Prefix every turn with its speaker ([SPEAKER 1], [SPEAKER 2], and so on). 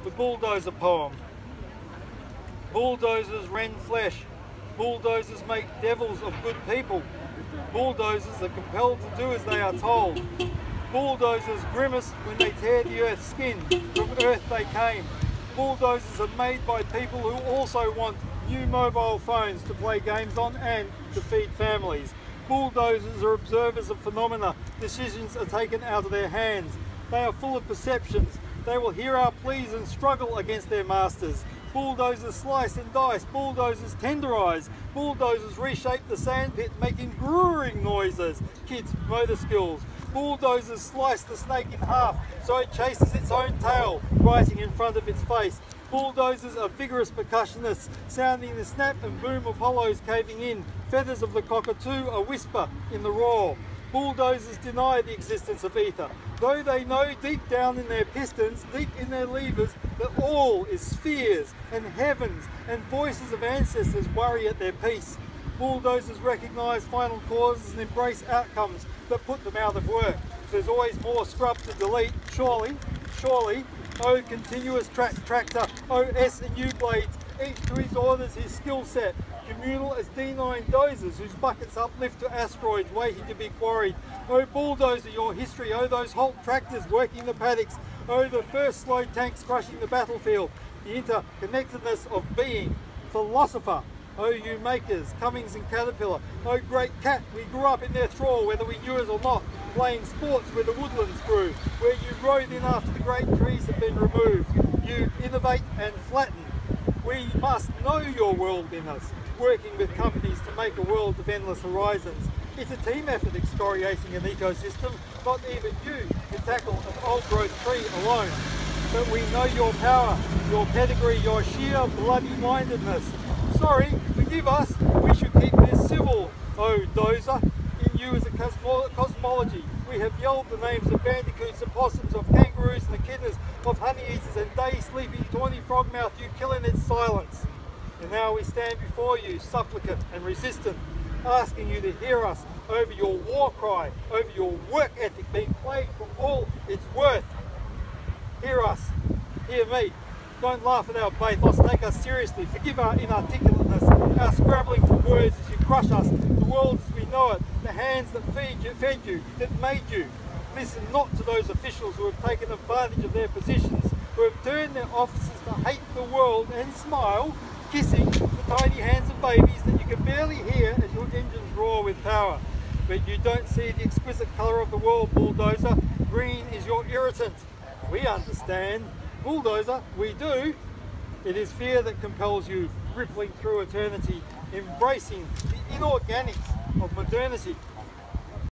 [SPEAKER 1] The Bulldozer poem. Bulldozers rend flesh. Bulldozers make devils of good people. Bulldozers are compelled to do as they are told. Bulldozers grimace when they tear the earth's skin. From earth they came. Bulldozers are made by people who also want new mobile phones to play games on and to feed families. Bulldozers are observers of phenomena. Decisions are taken out of their hands. They are full of perceptions. They will hear our pleas and struggle against their masters. Bulldozers slice and dice. Bulldozers tenderize. Bulldozers reshape the sandpit, making growling noises. Kids' motor skills. Bulldozers slice the snake in half so it chases its own tail, rising in front of its face. Bulldozers are vigorous percussionists, sounding the snap and boom of hollows caving in. Feathers of the cockatoo a whisper in the roar. Bulldozers deny the existence of ether, though they know deep down in their pistons, deep in their levers, that all is spheres and heavens, and voices of ancestors worry at their peace. Bulldozers recognise final causes and embrace outcomes that put them out of work. There's always more scrub to delete, surely, oh continuous tractor, oh S and U blades, each to his orders his skill set. Communal as D9 dozers whose buckets uplift to asteroids waiting to be quarried. Oh bulldozer, your history, oh those Holt tractors working the paddocks, oh the first slow tanks crushing the battlefield, the interconnectedness of being. Philosopher, oh you makers, Cummings and Caterpillar, oh great cat, we grew up in their thrall whether we knew it or not, playing sports where the woodlands grew, where you rode in after the great trees had been removed. You innovate and flatten. We must know your world in us, working with companies to make a world of endless horizons. It's a team effort excoriating an ecosystem. Not even you can tackle an old growth tree alone. But we know your power, your pedigree, your sheer bloody-mindedness. Sorry, forgive us, we should keep this civil, oh dozer. In you is a cosmology. We have yelled the names of bandicoots and possums, of kangaroos and echidnas, of honey-eaters and day-sleeping tawny frogmouth you kill in its silence. And now we stand before you, supplicant and resistant, asking you to hear us over your war cry, over your work ethic being played for all it's worth. Hear us, hear me. Don't laugh at our bathos, take us seriously. Forgive our inarticulateness, our scrabbling for words as you crush us, the world as we know it, the hands that fed you, that made you. Listen not to those officials who have taken advantage of their positions, who have turned their offices to hate the world and smile, kissing the tiny hands of babies that you can barely hear as your engines roar with power. But you don't see the exquisite colour of the world, bulldozer. Green is your irritant. We understand. Bulldozer, we do. It is fear that compels you, rippling through eternity, embracing the inorganics of modernity.